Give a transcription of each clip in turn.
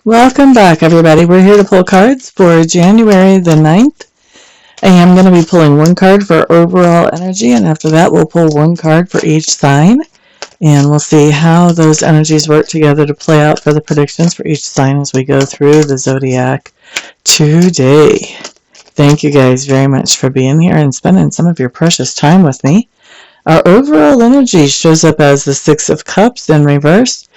Welcome back, everybody. We're here to pull cards for January the 9th. I am going to be pulling one card for overall energy, and after that, we'll pull one card for each sign. And we'll see how those energies work together to play out for the predictions for each sign as we go through the zodiac today. Thank you guys very much for being here and spending some of your precious time with me. Our overall energy shows up as the Six of Cups in reverse.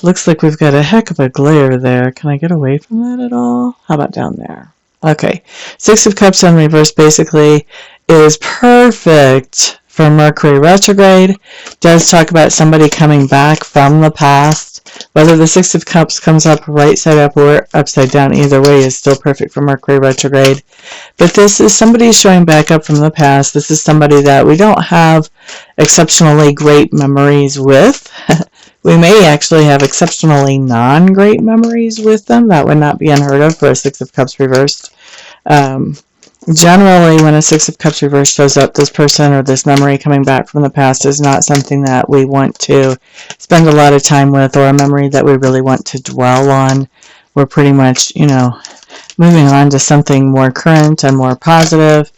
Looks like we've got a heck of a glare there. Can I get away from that at all? How about down there? Okay. Six of Cups in reverse basically is perfect for Mercury retrograde. Does talk about somebody coming back from the past. Whether the Six of Cups comes up right side up or upside down, either way is still perfect for Mercury retrograde. But this is somebody showing back up from the past. This is somebody that we don't have exceptionally great memories with. We may actually have exceptionally non-great memories with them. That would not be unheard of for a Six of Cups reversed. Generally, when a Six of Cups reversed shows up, this person or this memory coming back from the past is not something that we want to spend a lot of time with, or a memory that we really want to dwell on. We're pretty much, moving on to something more current and more positive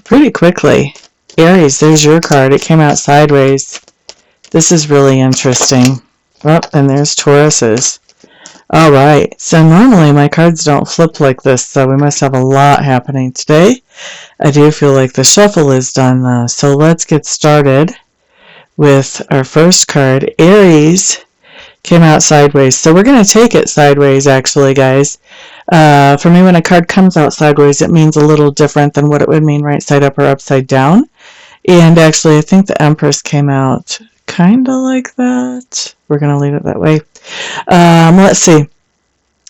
pretty quickly. Aries, there's your card. It came out sideways. This is really interesting. Oh, and there's Tauruses. All right. So normally my cards don't flip like this, so we must have a lot happening today. I do feel like the shuffle is done, though. So let's get started with our first card. Aries came out sideways. So we're going to take it sideways, actually, guys. For me, when a card comes out sideways, it means a little different than what it would mean right side up or upside down. And actually, I think the Empress came out kind of like that. We're going to leave it that way. Let's see.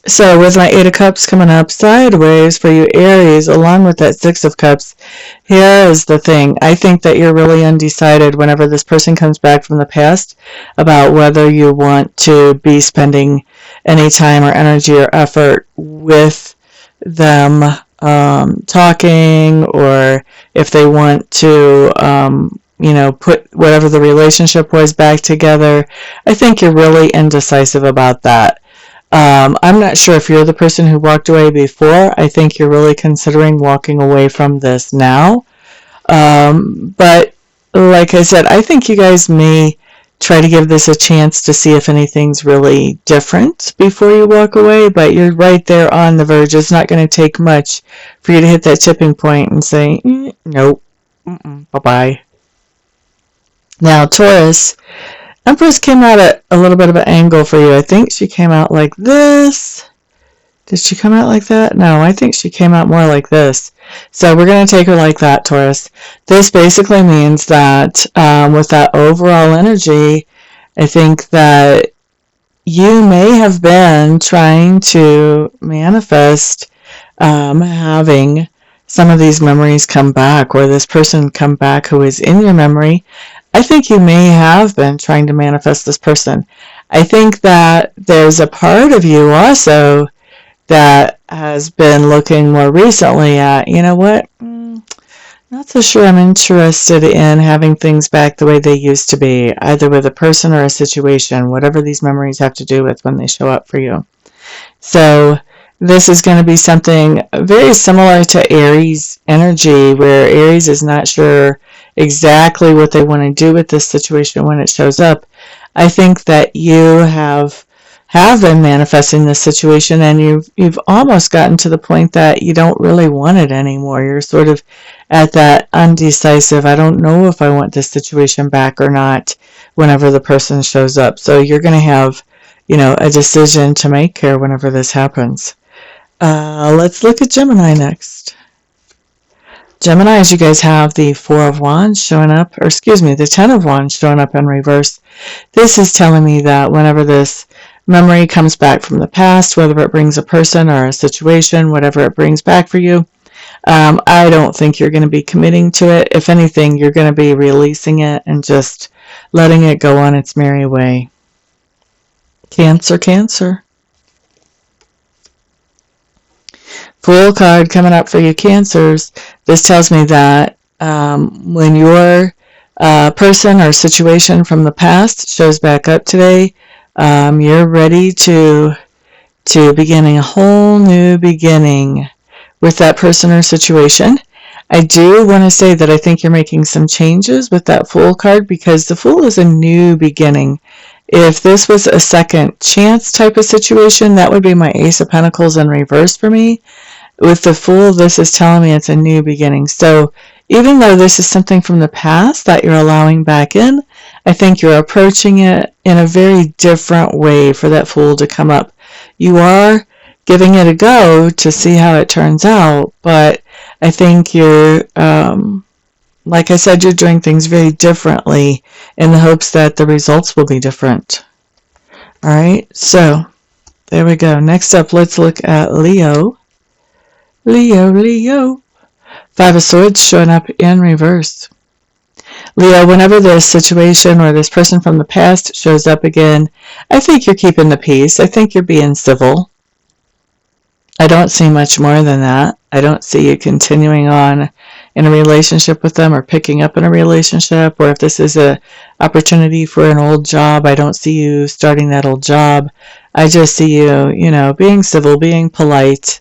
So with my Eight of Cups coming up sideways for you Aries, along with that Six of Cups, here is the thing. I think that you're really undecided whenever this person comes back from the past about whether you want to be spending any time or energy or effort with them talking, or if they want to put whatever the relationship was back together. I think you're really indecisive about that. I'm not sure if you're the person who walked away before. I think you're really considering walking away from this now. But like I said, I think you guys may try to give this a chance to see if anything's really different before you walk away, but you're right there on the verge. It's not going to take much for you to hit that tipping point and say, nope, bye-bye. Now, Taurus, Empress came out at a little bit of an angle for you. I think she came out like this. Did she come out like that? No, I think she came out more like this. So we're going to take her like that, Taurus. This basically means that with that overall energy, I think that you may have been trying to manifest having some of these memories come back, or this person come back who is in your memory. I think you may have been trying to manifest this person. I think that there's a part of you also that has been looking more recently at, you know what, not so sure I'm interested in having things back the way they used to be, either with a person or a situation, whatever these memories have to do with when they show up for you. So this is going to be something very similar to Aries energy, where Aries is not sure exactly what they want to do with this situation when it shows up. I think that you have been manifesting this situation, and you've almost gotten to the point that you don't really want it anymore. You're sort of at that undecisive, I don't know if I want this situation back or not, whenever the person shows up. So you're going to have, a decision to make here whenever this happens. Let's look at Gemini next. Geminis, you guys have the Four of Wands showing up, the Ten of Wands showing up in reverse. This is telling me that whenever this memory comes back from the past, whether it brings a person or a situation, whatever it brings back for you, I don't think you're going to be committing to it. If anything, you're going to be releasing it and just letting it go on its merry way. Cancer. Fool card coming up for you Cancers. This tells me that when your person or situation from the past shows back up today, you're ready to to beginning a whole new beginning with that person or situation. I do want to say that I think you're making some changes with that Fool card, because the Fool is a new beginning. If this was a second chance type of situation, that would be my Ace of Pentacles in reverse for me. With the Fool, this is telling me it's a new beginning. So even though this is something from the past that you're allowing back in, I think you're approaching it in a very different way for that Fool to come up. You are giving it a go to see how it turns out, but I think you're, like I said, you're doing things very differently in the hopes that the results will be different. All right, so there we go. Next up, let's look at Leo. Leo. Five of Swords showing up in reverse. Leo, whenever this situation or this person from the past shows up again, I think you're keeping the peace. I think you're being civil. I don't see much more than that. I don't see you continuing on in a relationship with them or picking up in a relationship, or if this is an opportunity for an old job, I don't see you starting that old job. I just see you, being civil, being polite,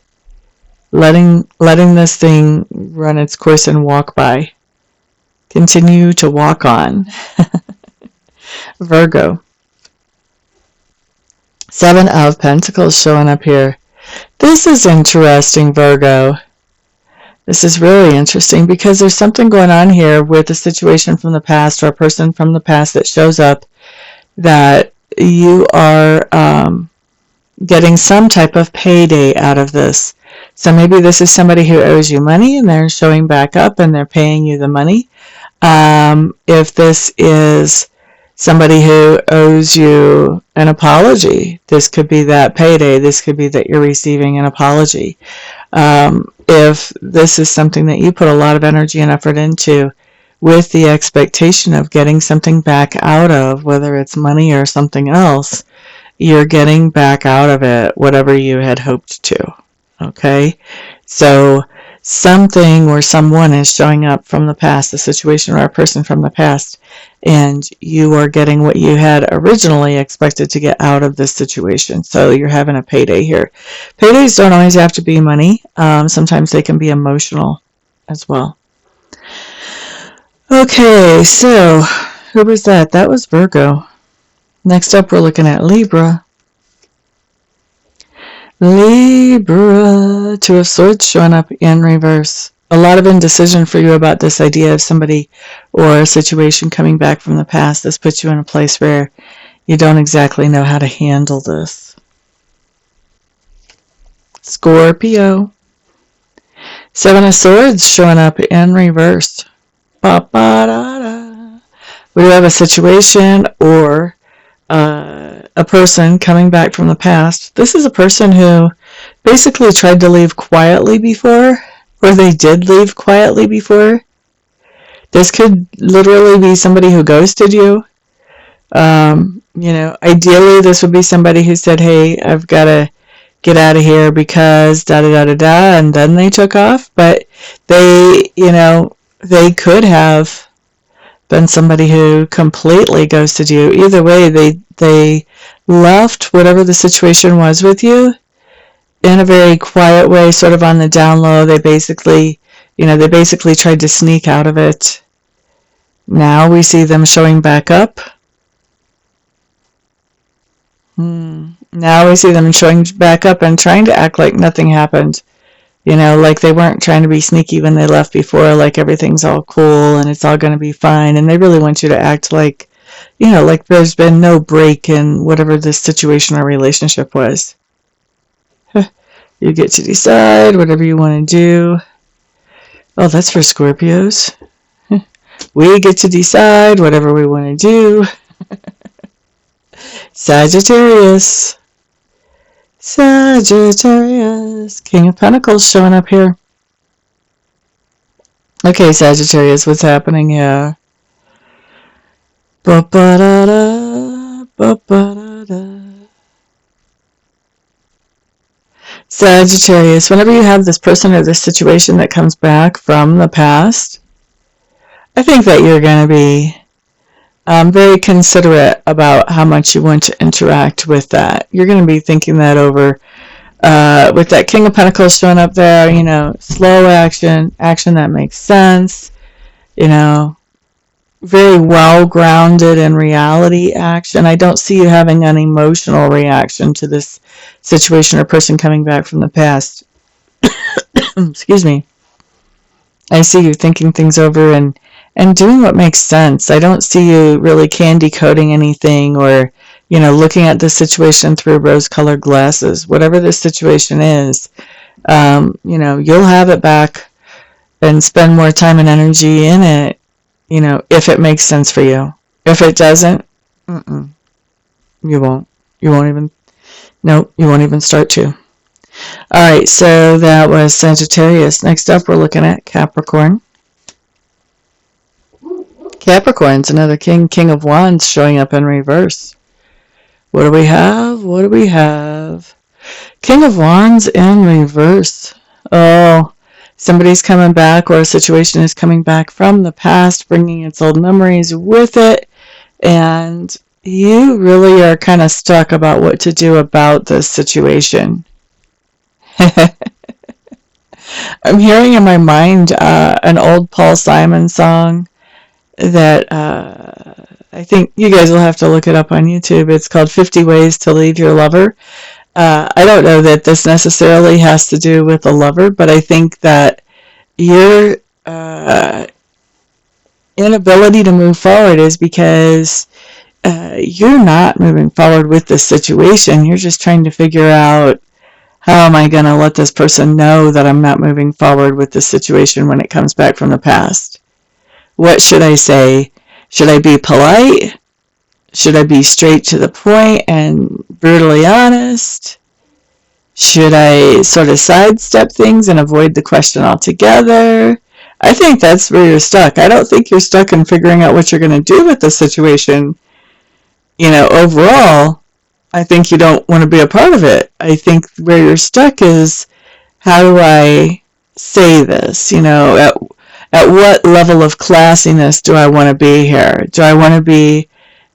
letting this thing run its course and walk by. Continue to walk on. Virgo. Seven of Pentacles showing up here. This is interesting, Virgo. This is really interesting because there's something going on here with a situation from the past or a person from the past that shows up that you are getting some type of payday out of this. So maybe this is somebody who owes you money and they're showing back up and they're paying you the money. If this is somebody who owes you an apology, this could be that payday. This could be that you're receiving an apology. If this is something that you put a lot of energy and effort into with the expectation of getting something back out of, whether it's money or something else, you're getting back out of it whatever you had hoped to. Okay? So something or someone is showing up from the past, a situation or a person from the past, and you are getting what you had originally expected to get out of this situation. So you're having a payday here. Paydays don't always have to be money. Sometimes they can be emotional as well. Okay, so who was that? That was Virgo. Next up, we're looking at Libra. Libra, Two of Swords showing up in reverse. A lot of indecision for you about this idea of somebody or a situation coming back from the past. This puts you in a place where you don't exactly know how to handle this. Scorpio. Seven of Swords showing up in reverse. Ba-ba-da-da. We have a situation or a person coming back from the past. This is a person who basically tried to leave quietly before, or they did leave quietly before. This could literally be somebody who ghosted you. Ideally this would be somebody who said, hey, I've got to get out of here because da-da-da-da-da, and then they took off. But they could have been somebody who completely ghosted you. Either way, they left whatever the situation was with you in a very quiet way, sort of on the down low. They basically tried to sneak out of it. Now we see them showing back up. Now we see them showing back up and trying to act like nothing happened. Like they weren't trying to be sneaky when they left before, like everything's all cool and it's all going to be fine. And they really want you to act like, like there's been no break in whatever this situation or relationship was. You get to decide whatever you want to do. Oh, that's for Scorpios. We get to decide whatever we want to do. Sagittarius. King of Pentacles showing up here. Okay, Sagittarius, what's happening here? Ba-ba-da-da, ba-ba-da-da. Sagittarius, whenever you have this person or this situation that comes back from the past, I think that you're going to be very considerate about how much you want to interact with that. You're going to be thinking that over With that King of Pentacles showing up there, slow action, action that makes sense, very well grounded in reality action. I don't see you having an emotional reaction to this situation or person coming back from the past. Excuse me. I see you thinking things over and doing what makes sense. I don't see you really candy coating anything or, looking at the situation through rose-colored glasses. Whatever the situation is, you'll have it back and spend more time and energy in it, if it makes sense for you. If it doesn't, you won't. You won't even start to. All right, so that was Sagittarius. Next up, we're looking at Capricorn. Capricorn's another king of wands showing up in reverse. What do we have? What do we have? King of wands in reverse. Oh, somebody's coming back, or a situation is coming back from the past, bringing its old memories with it, and you really are kind of stuck about what to do about this situation. I'm hearing in my mind an old Paul Simon song that I think you guys will have to look it up on YouTube. It's called 50 Ways to Leave Your Lover. I don't know that this necessarily has to do with a lover, but I think that your inability to move forward is because you're not moving forward with this situation. You're just trying to figure out, how am I going to let this person know that I'm not moving forward with this situation when it comes back from the past? What should I say? Should I be polite? Should I be straight to the point and brutally honest? Should I sort of sidestep things and avoid the question altogether? I think that's where you're stuck. I don't think you're stuck in figuring out what you're going to do with the situation. Overall, I think you don't want to be a part of it. I think where you're stuck is, how do I say this? At what level of classiness do I want to be here? Do I want to be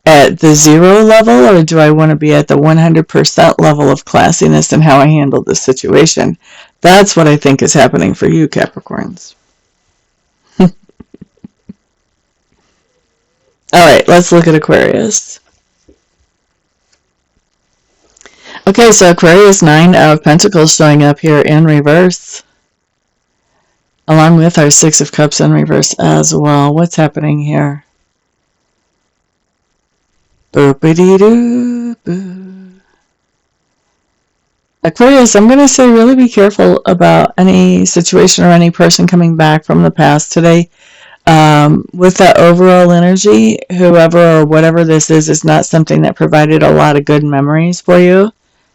at the 0 level, or do I want to be at the 100% level of classiness in how I handle this situation? That's what I think is happening for you, Capricorns. All right, let's look at Aquarius. Okay, so Aquarius, 9 of Pentacles showing up here in reverse, along with our 6 of Cups in reverse as well. What's happening here? Boop-a-dee-doo-boo. Aquarius, I'm going to say really be careful about any situation or any person coming back from the past today. With that overall energy, whoever or whatever this is not something that provided a lot of good memories for you.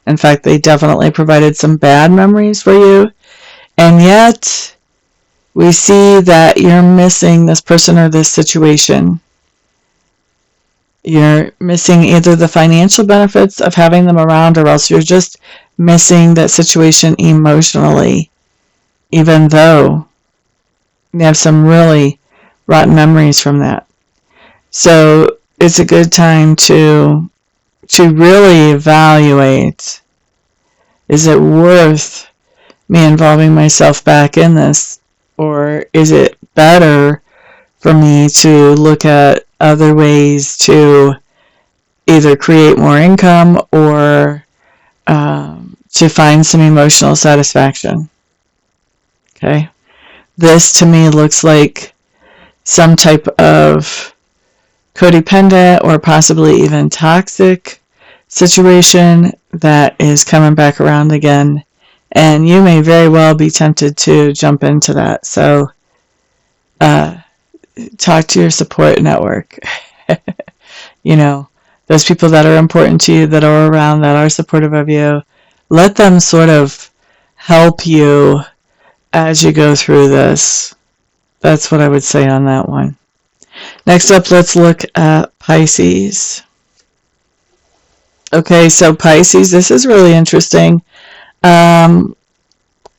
In fact, they definitely provided some bad memories for you. And yet, we see that you're missing this person or this situation. You're missing either the financial benefits of having them around, or else you're just missing that situation emotionally, even though you have some really rotten memories from that. So it's a good time to really evaluate, is it worth me involving myself back in this, or is it better for me to look at other ways to either create more income or to find some emotional satisfaction? Okay, this to me looks like some type of codependent or possibly even toxic situation that is coming back around again, and you may very well be tempted to jump into that. So talk to your support network. Those people that are important to you, that are around, that are supportive of you, let them sort of help you as you go through this. That's what I would say on that one. Next up, let's look at Pisces. Okay, so Pisces, this is really interesting.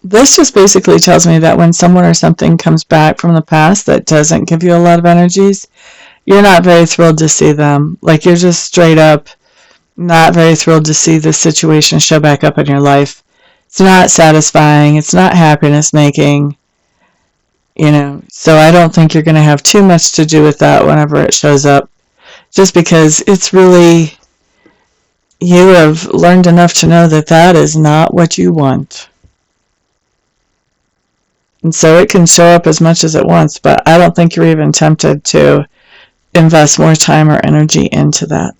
This just basically tells me that when someone or something comes back from the past that doesn't give you a lot of energies, you're not very thrilled to see them. Like, you're just straight up not very thrilled to see this situation show back up in your life. It's not satisfying. It's not happiness making. So I don't think you're going to have too much to do with that whenever it shows up, just because it's really, you have learned enough to know that that is not what you want. And so it can show up as much as it wants, but I don't think you're even tempted to invest more time or energy into that.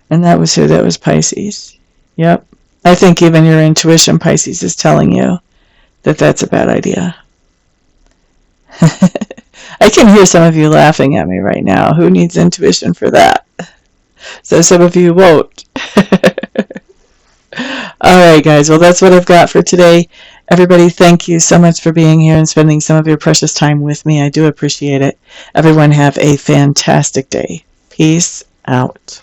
And that was who? That was Pisces. Yep. I think even your intuition, Pisces, is telling you that that's a bad idea. I can hear some of you laughing at me right now. Who needs intuition for that? So some of you won't. Alright guys, well that's what I've got for today. Everybody, thank you so much for being here and spending some of your precious time with me. I do appreciate it. Everyone have a fantastic day. Peace out.